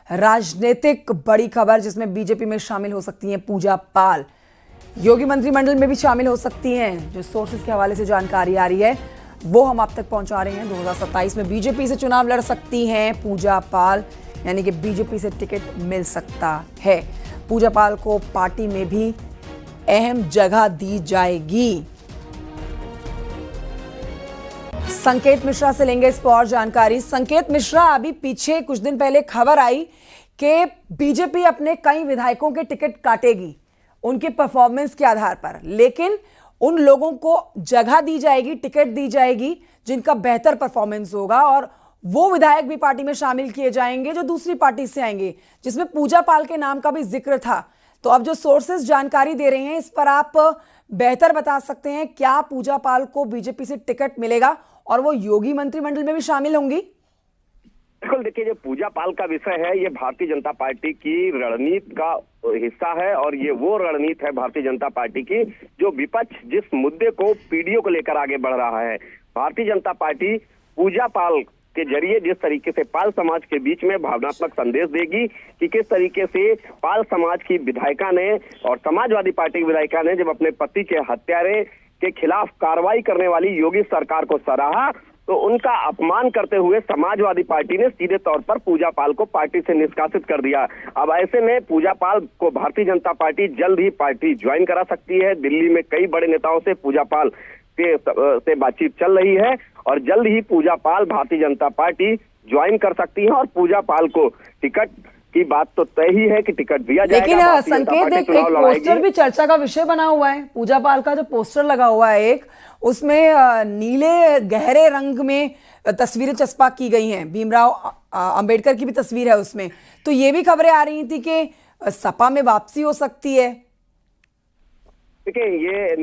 राजनीतिक बड़ी खबर जिसमें बीजेपी में शामिल हो सकती हैं पूजा पाल, योगी मंत्रिमंडल में भी शामिल हो सकती हैं। जो सोर्सेज के हवाले से जानकारी आ रही है वो हम आप तक पहुंचा रहे हैं। 2027 में बीजेपी से चुनाव लड़ सकती हैं पूजा पाल, यानी कि बीजेपी से टिकट मिल सकता है। पूजा पाल को पार्टी में भी अहम जगह दी जाएगी। संकेत मिश्रा से लेंगे इस पर और जानकारी। संकेत मिश्रा, अभी पीछे कुछ दिन पहले खबर आई कि बीजेपी अपने कई विधायकों के टिकट काटेगी उनके परफॉर्मेंस के आधार पर, लेकिन उन लोगों को जगह दी जाएगी, टिकट दी जाएगी जिनका बेहतर परफॉर्मेंस होगा, और वो विधायक भी पार्टी में शामिल किए जाएंगे जो दूसरी पार्टी से आएंगे, जिसमें पूजा पाल के नाम का भी जिक्र था। तो अब जो सोर्सेस जानकारी दे रहे हैं इस पर आप बेहतर बता सकते हैं, क्या पूजा पाल को बीजेपी से टिकट मिलेगा और वो योगी मंत्रिमंडल में भी शामिल होंगी? बिल्कुल, देखिए, जो पूजा पाल का विषय है ये भारतीय जनता पार्टी की रणनीति का हिस्सा है, और ये वो रणनीति है भारतीय जनता पार्टी की जो विपक्ष जिस मुद्दे को पीडीओ को लेकर आगे बढ़ रहा है। भारतीय जनता पार्टी पूजा पाल के जरिए जिस तरीके से पाल समाज के बीच में भावनात्मक संदेश देगी कि किस तरीके से पाल समाज की विधायिका ने और समाजवादी पार्टी की विधायिका ने जब अपने पति के हत्यारे के खिलाफ कार्रवाई करने वाली योगी सरकार को सराहा, तो उनका अपमान करते हुए समाजवादी पार्टी ने सीधे तौर पर पूजा पाल को पार्टी से निष्कासित कर दिया। अब ऐसे में पूजा पाल को भारतीय जनता पार्टी जल्द ही पार्टी ज्वाइन करा सकती है। दिल्ली में कई बड़े नेताओं से पूजा पाल से बातचीत चल रही है और जल्द ही पूजा पाल भारतीय जनता पार्टी ज्वाइन कर सकती है, और पूजा पाल को टिकट की बात तो तय ही है कि टिकट दिया जाएगा। लेकिन संकेत, एक पोस्टर भी चर्चा का विषय बना हुआ है। पूजा पाल का जो पोस्टर लगा हुआ है एक, उसमें नीले गहरे रंग में तस्वीरें चस्पा की गई हैं, भीमराव अंबेडकर की भी तस्वीर है उसमें। तो ये भी खबरें आ रही थी कि सपा में वापसी हो सकती है। देखिए, ये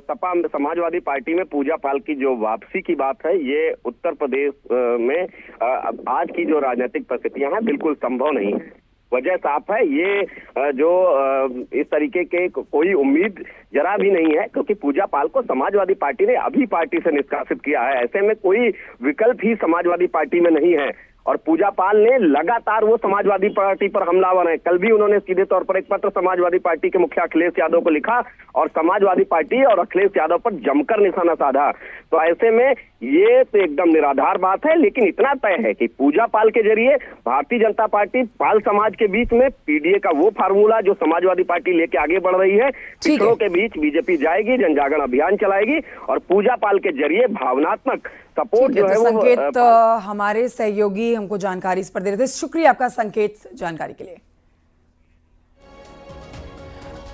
सपा समाजवादी पार्टी में पूजा पाल की जो वापसी की बात है, ये उत्तर प्रदेश में आज की जो राजनीतिक परिस्थितियां हैं बिल्कुल संभव नहीं है। वजह साफ है, ये जो इस तरीके के कोई उम्मीद जरा भी नहीं है, क्योंकि पूजा पाल को समाजवादी पार्टी ने अभी पार्टी से निष्कासित किया है। ऐसे में कोई विकल्प ही समाजवादी पार्टी में नहीं है, और पूजा पाल ने लगातार वो समाजवादी पार्टी पर हमलावर है। कल भी उन्होंने सीधे तौर पर एक पत्र समाजवादी पार्टी के मुखिया अखिलेश यादव को लिखा और समाजवादी पार्टी और अखिलेश यादव पर जमकर निशाना साधा। तो ऐसे में ये तो एकदम निराधार बात है, लेकिन इतना तय है कि पूजा पाल के जरिए भारतीय जनता पार्टी पाल समाज के बीच में पीडीए का वो फार्मूला जो समाजवादी पार्टी लेके आगे बढ़ रही है, पिछड़ों के बीच बीजेपी जाएगी, जनजागरण अभियान चलाएगी और पूजा पाल के जरिए भावनात्मक सपोर्ट जो है वो। संकेत, हमारे सहयोगी हमको जानकारी इस पर दे रहे थे। शुक्रिया आपका संकेत, जानकारी के लिए।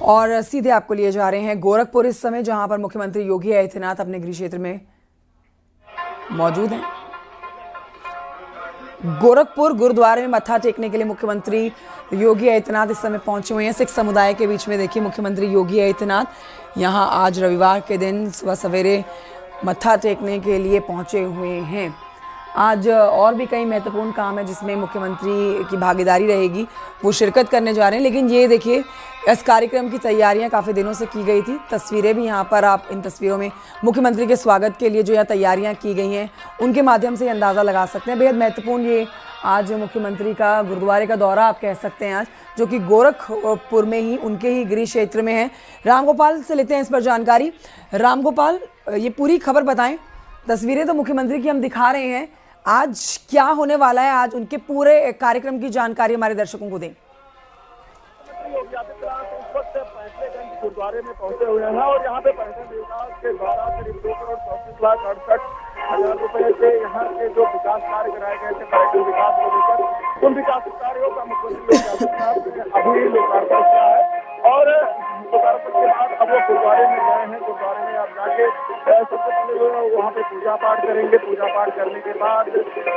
और सीधे आपको लिए जा रहे हैं गोरखपुर इस समय, जहां पर मुख्यमंत्री योगी आदित्यनाथ अपने गृह क्षेत्र में मौजूद हैं। गोरखपुर गुरुद्वारे में मत्था टेकने के लिए मुख्यमंत्री योगी आदित्यनाथ इस समय पहुंचे हुए हैं। सिख समुदाय के बीच में देखिए मुख्यमंत्री योगी आदित्यनाथ यहां आज रविवार के दिन सुबह सवेरे मत्था टेकने के लिए पहुंचे हुए हैं। आज और भी कई महत्वपूर्ण काम है जिसमें मुख्यमंत्री की भागीदारी रहेगी, वो शिरकत करने जा रहे हैं। लेकिन ये देखिए, इस कार्यक्रम की तैयारियां काफ़ी दिनों से की गई थी। तस्वीरें भी यहाँ पर, आप इन तस्वीरों में मुख्यमंत्री के स्वागत के लिए जो यहाँ तैयारियां की गई हैं उनके माध्यम से अंदाज़ा लगा सकते हैं। बेहद महत्वपूर्ण ये आज मुख्यमंत्री का गुरुद्वारे का दौरा आप कह सकते हैं आज, जो कि गोरखपुर में ही उनके ही गृह क्षेत्र में है। रामगोपाल से लेते हैं इस पर जानकारी। रामगोपाल, ये पूरी खबर बताएं। तस्वीरें तो मुख्यमंत्री की हम दिखा रहे हैं, आज क्या होने वाला है, आज उनके पूरे कार्यक्रम की जानकारी हमारे दर्शकों को दें। गुरुद्वारे में पहुंचे हुए हैं और यहाँ पे पर्यटन विभाग के द्वारा करीब 2,34,68,000 रुपए से यहाँ के जो विकास कार्य कराए गए थे पर्यटन विकास को लेकर, उन विकास कार्यों का मुख्यमंत्री अभी लोकार्पण किया है। और लोकार्पण के बाद अब वो गुरुद्वारे में गए हैं। गुरुद्वारे में आप जाके सबसे पहले जो है वहाँ पे पूजा पाठ करेंगे। पूजा पाठ करने के बाद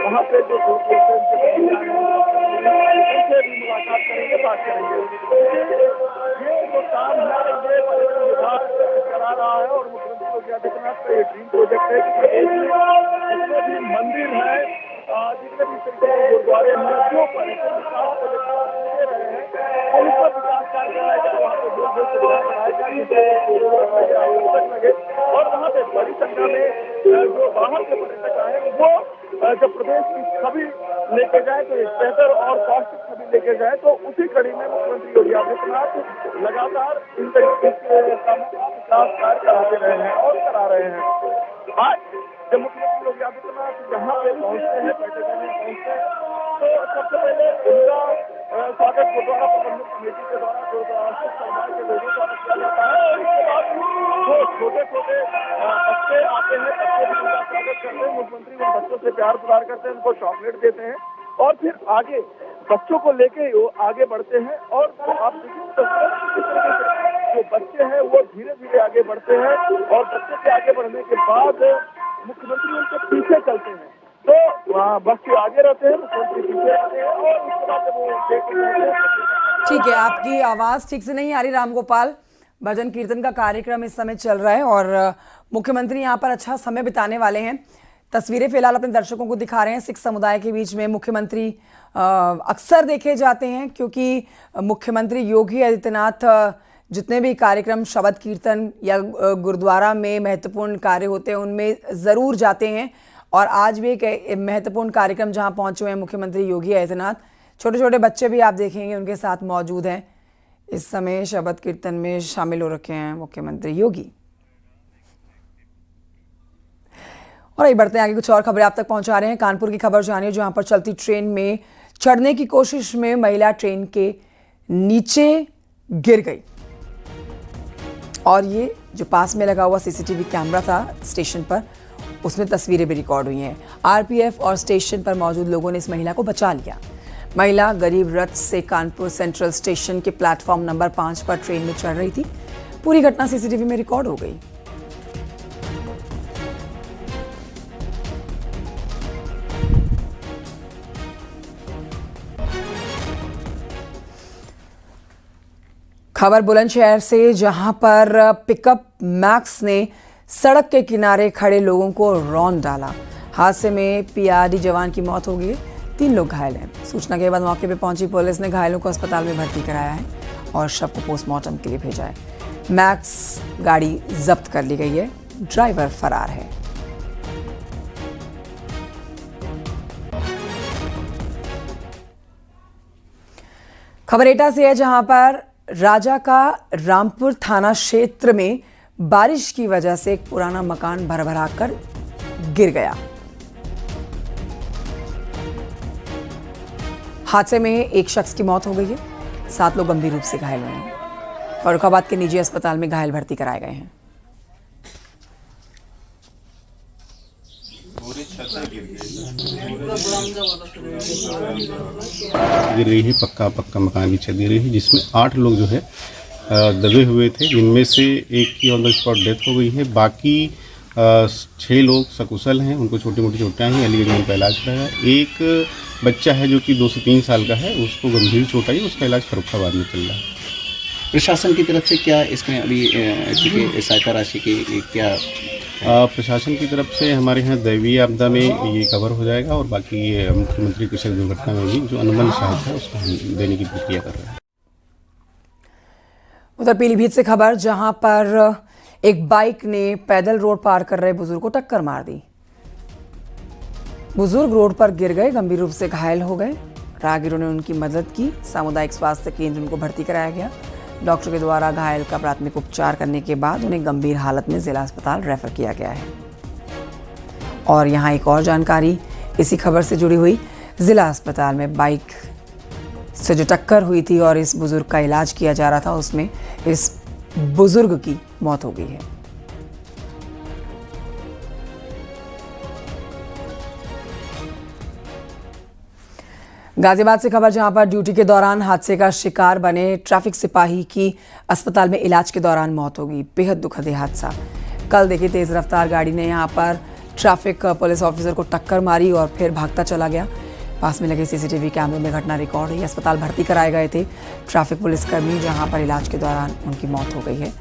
वहाँ पे जो उनसे भी मुलाकात करेंगे, बात करेंगे। ये जो काम है ये पर्यटन विभाग करा रहा है और मुख्यमंत्री योगी आदित्यनाथ का ये ड्रीम प्रोजेक्ट है कि जितने भी मंदिर है, जितने भी गुरुद्वारे हैं, जो पर्यटन विकास को लेकर रहे हैं, उन पर विकास कार्य कराया जाए, वहाँ पे लगे और वहाँ पे बड़ी संख्या में जो बाहर के पर्यटक आए वो जब प्रदेश की छवि लेके जाए तो एक बेहतर और पौष्टिक छवि लेके जाए, तो उसी कड़ी में मुख्यमंत्री योगी आदित्यनाथ लगातार इन तरीके के कामों का विकास कार्य कराते रहे हैं और करा रहे हैं। आज जब मुख्यमंत्री योगी आदित्यनाथ यहाँ पे पहुंचते हैं, बैठक में पहुंचते हैं, तो सबसे पहले उनका स्वागत गुरुद्वारा प्रबंधन कमेटी के द्वारा गुरुद्वारा सिख समुदाय के लोगों द्वारा किया जाता है। और इसके बाद जो छोटे छोटे बच्चे आते हैं, बच्चे भी उनका स्वागत करते हैं, मुख्यमंत्री उन बच्चों से प्यार दुलार करते हैं, उनको चॉकलेट देते हैं और फिर आगे बच्चों को लेके वो आगे बढ़ते हैं। और तो आप देखिए इस तरीके से जो बच्चे हैं वो धीरे धीरे आगे बढ़ते हैं और बच्चे के आगे बढ़ने के बाद मुख्यमंत्री उनके पीछे चलते हैं, तो वहाँ बच्चे आगे रहते हैं, मुख्यमंत्री पीछे रहते हैं और उसके बाद जब वो ठीक है, आपकी आवाज़ ठीक से नहीं आ रही रामगोपाल। भजन कीर्तन का कार्यक्रम इस समय चल रहा है और मुख्यमंत्री यहाँ पर अच्छा समय बिताने वाले हैं। तस्वीरें फिलहाल अपने दर्शकों को दिखा रहे हैं। सिख समुदाय के बीच में मुख्यमंत्री अक्सर देखे जाते हैं क्योंकि मुख्यमंत्री योगी आदित्यनाथ जितने भी कार्यक्रम शबद कीर्तन या गुरुद्वारा में महत्वपूर्ण कार्य होते हैं उनमें ज़रूर जाते हैं। और आज भी एक महत्वपूर्ण कार्यक्रम जहां पहुंचे हुए हैं मुख्यमंत्री योगी आदित्यनाथ। छोटे छोटे बच्चे भी आप देखेंगे उनके साथ मौजूद हैं। इस समय शबद कीर्तन में शामिल हो रखे हैं मुख्यमंत्री योगी। और आइए बढ़ते हैं आगे, कुछ और खबरें आप तक पहुंचा रहे हैं। कानपुर की खबर जानिए जहां पर चलती ट्रेन में चढ़ने की कोशिश में महिला ट्रेन के नीचे गिर गई और ये जो पास में लगा हुआ सीसीटीवी कैमरा था स्टेशन पर उसमें तस्वीरें भी रिकॉर्ड हुई हैं। आरपीएफ और स्टेशन पर मौजूद लोगों ने इस महिला को बचा लिया। महिला गरीब रथ से कानपुर सेंट्रल स्टेशन के प्लेटफॉर्म नंबर 5 पर ट्रेन में चढ़ रही थी। पूरी घटना सीसीटीवी में रिकॉर्ड हो गई। खबर बुलंदशहर से जहां पर पिकअप मैक्स ने सड़क के किनारे खड़े लोगों को रौंद डाला। हादसे में पीआरडी जवान की मौत हो गई, 3 लोग घायल हैं। सूचना के बाद मौके पर पहुंची पुलिस ने घायलों को अस्पताल में भर्ती कराया है और शव को पोस्टमार्टम के लिए भेजा है। मैक्स गाड़ी जब्त कर ली गई है, ड्राइवर फरार है। खबर एटा से है जहां पर राजा का रामपुर थाना क्षेत्र में बारिश की वजह से एक पुराना मकान भरभरा कर गिर गया। हादसे में एक शख्स की मौत हो गई है, 7 लोग गंभीर रूप से घायल हुए हैं। फर्रुखाबाद के निजी अस्पताल में घायल भर्ती कराए गए हैं। गिर रही है, पक्का मकान की छत गिर रही है जिसमें 8 लोग जो है दबे हुए थे, जिनमें से एक की ऑन द स्पॉट डेथ हो गई है। बाकी 6 लोग सकुशल हैं, उनको छोटी मोटी चोटें हैं, अलीगढ़ में उनका इलाज चल रहा है। एक बच्चा है जो कि 2 से 3 साल का है, उसको गंभीर चोट आई, उसका इलाज फर्रुखाबाद में चल रहा है। प्रशासन की तरफ से क्या इसमें अभी सहायता राशि की क्या? प्रशासन की तरफ से हमारे यहाँ दैवीय आपदा में ये कवर हो जाएगा और बाकी ये मुख्यमंत्री कृषक दुर्घटना में भी जो अनुबंध सहायता है उसको हम देने की प्रक्रिया कर रहे हैं। उधर पीलीभीत से खबर जहां पर एक बाइक ने पैदल रोड पार कर रहे बुजुर्ग को टक्कर मार दी। बुजुर्ग रोड पर गिर गए, गंभीर रूप से घायल हो गए। राहगीरों ने उनकी मदद की, सामुदायिक स्वास्थ्य केंद्र उनको भर्ती कराया गया। डॉक्टर के द्वारा घायल का प्राथमिक उपचार करने के बाद उन्हें गंभीर हालत में जिला अस्पताल रेफर किया गया है। और यहाँ एक और जानकारी इसी खबर से जुड़ी हुई। जिला अस्पताल में बाइक से जो टक्कर हुई थी और इस बुजुर्ग का इलाज किया जा रहा था, उसमें इस बुजुर्ग की मौत हो गई है। गाजियाबाद से खबर जहां पर ड्यूटी के दौरान हादसे का शिकार बने ट्रैफिक सिपाही की अस्पताल में इलाज के दौरान मौत हो गई। बेहद दुखद हादसा। कल देखिए तेज रफ्तार गाड़ी ने यहां पर ट्रैफिक पुलिस ऑफिसर को टक्कर मारी और फिर भागता चला गया। पास में लगे सीसीटीवी कैमरे में घटना रिकॉर्ड हुई। अस्पताल भर्ती कराए गए थे ट्रैफिक पुलिसकर्मी, जहां पर इलाज के दौरान उनकी मौत हो गई है।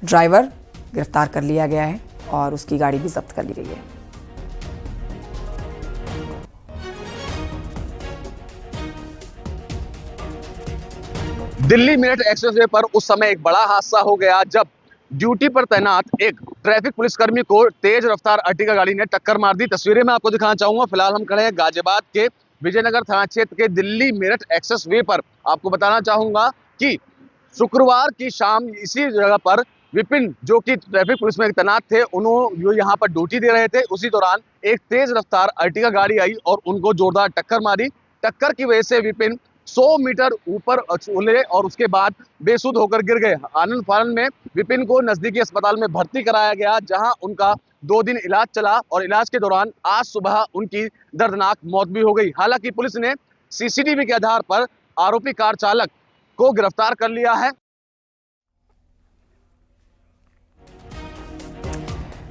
ड्राइवर गिरफ्तार कर लिया गया है और उसकी गाड़ी भी जब्त कर ली गई है। दिल्ली मेरठ एक्सप्रेसवे पर उस समय एक बड़ा हादसा हो गया जब ड्यूटी पर तैनात एक ट्रैफिक पुलिसकर्मी को तेज रफ्तार अर्टिगा गाड़ी ने टक्कर मार दी। तस्वीरें मैं आपको दिखाना चाहूंगा। फिलहाल हम खड़े हैं गाजियाबाद के विजयनगर थाना क्षेत्र के दिल्ली मेरठ एक्सप्रेसवे पर। आपको बताना चाहूंगा कि शुक्रवार की शाम इसी जगह पर विपिन, जो कि ट्रैफिक पुलिस में तैनात थे, उन्होंने यहाँ पर ड्यूटी दे रहे थे। उसी दौरान एक तेज रफ्तार अर्टिगा गाड़ी आई और उनको जोरदार टक्कर मारी। टक्कर की वजह से विपिन 100 मीटर ऊपर उछले और उसके बाद बेसुध होकर गिर गए। आनंद फानन में विपिन को नजदीकी अस्पताल में भर्ती कराया गया, जहां उनका 2 दिन इलाज चला और इलाज के दौरान आज सुबह उनकी दर्दनाक मौत भी हो गई। हालांकि पुलिस ने सीसीटीवी के आधार पर आरोपी कार चालक को गिरफ्तार कर लिया है।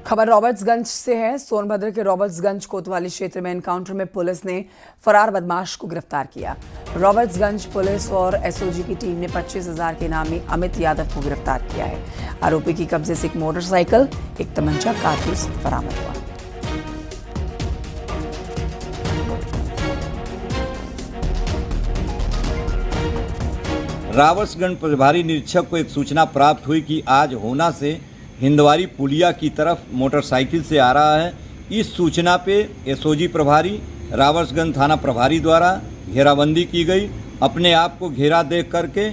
खबर रॉबर्ट्सगंज से है। सोनभद्र के रॉबर्ट्सगंज कोतवाली क्षेत्र में एनकाउंटर में पुलिस ने फरार बदमाश को गिरफ्तार किया। रॉबर्ट्सगंज पुलिस और एसओजी की टीम ने 25,000 के इनामी अमित यादव को गिरफ्तार किया है। आरोपी की कब्जे से एक मोटरसाइकिल, एक तमंचा, कारतूस बरामद हुआ। रॉबर्ट्सगंज प्रभारी निरीक्षक को एक सूचना प्राप्त हुई कि आज होना से हिंदवारी पुलिया की तरफ मोटरसाइकिल से आ रहा है। इस सूचना पे एसओजी प्रभारी, रॉबर्ट्सगंज थाना प्रभारी द्वारा घेराबंदी की गई। अपने आप को घेरा देख करके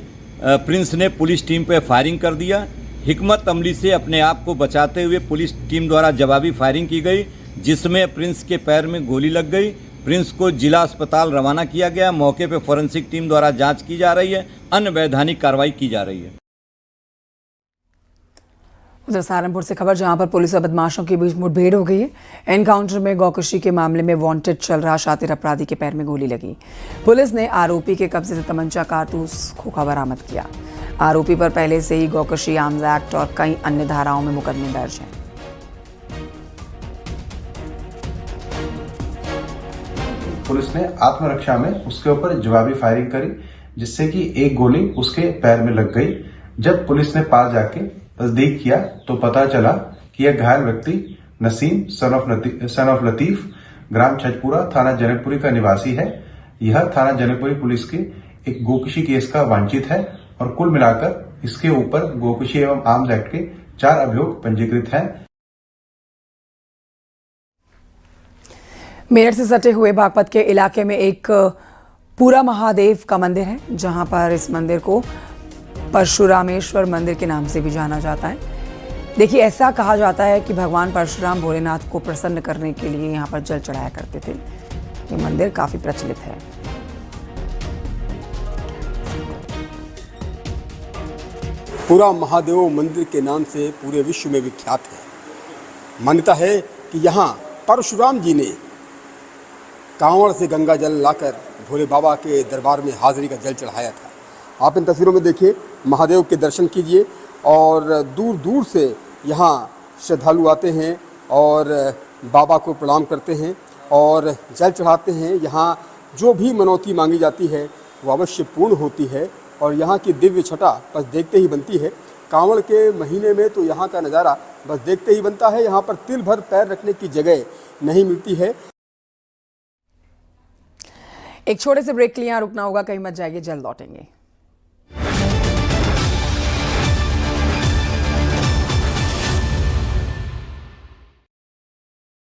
प्रिंस ने पुलिस टीम पे फायरिंग कर दिया। हिकमत अमली से अपने आप को बचाते हुए पुलिस टीम द्वारा जवाबी फायरिंग की गई, जिसमें प्रिंस के पैर में गोली लग गई। प्रिंस को जिला अस्पताल रवाना किया गया। मौके पर फॉरेंसिक टीम द्वारा जाँच की जा रही है, अन्य वैधानिक कार्रवाई की जा रही है। उधर सहारनपुर से खबर, जहां पर पुलिस और बदमाशों के बीच मुठभेड़ हो गई है। एनकाउंटर में गौकशी के मामले में वांटेड चल रहा शातिर अपराधी के पैर में गोली लगी। पुलिस ने आरोपी के कब्जे से तमंचा, कारतूस, खोखा बरामद किया। आरोपी पर पहले से ही गौकशी आर्म्स एक्ट और कई अन्य धाराओं में मुकदमे दर्ज हैं। पुलिस ने आत्मरक्षा में उसके ऊपर जवाबी फायरिंग करी, जिससे कि एक गोली उसके पैर में लग गई। जब पुलिस ने पास जाके तस्दीक किया तो पता चला कि यह घायल व्यक्ति नसीम सन ऑफ लतीफ, ग्राम छजपुरा, थाना जनकपुरी का निवासी है। यह थाना जनकपुरी पुलिस के एक गोकशी केस का वांछित है और कुल मिलाकर इसके ऊपर गोकशी एवं आर्म्स एक्ट के 4 अभियोग पंजीकृत हैं। मेरठ से सटे हुए बागपत के इलाके में एक पूरा महादेव का मंदिर है, जहां पर इस मंदिर को परशुरामेश्वर मंदिर के नाम से भी जाना जाता है। देखिए, ऐसा कहा जाता है कि भगवान परशुराम भोलेनाथ को प्रसन्न करने के लिए यहाँ पर जल चढ़ाया करते थे। ये मंदिर काफी प्रचलित है। पूरा महादेव मंदिर के नाम से पूरे विश्व में विख्यात है। मान्यता है कि यहाँ परशुराम जी ने कांवड़ से गंगा जल लाकर भोले बाबा के दरबार में हाजिरी का जल चढ़ाया था। आप इन तस्वीरों में देखिए, महादेव के दर्शन कीजिए और दूर दूर से यहाँ श्रद्धालु आते हैं और बाबा को प्रणाम करते हैं और जल चढ़ाते हैं। यहाँ जो भी मनौती मांगी जाती है वो अवश्य पूर्ण होती है और यहाँ की दिव्य छटा बस देखते ही बनती है। कांवड़ के महीने में तो यहाँ का नज़ारा बस देखते ही बनता है। यहाँ पर तिल भर पैर रखने की जगह नहीं मिलती है। एक छोटे से ब्रेक के लिए यहाँ रुकना होगा, कहीं मत जाइए, जल्द लौटेंगे।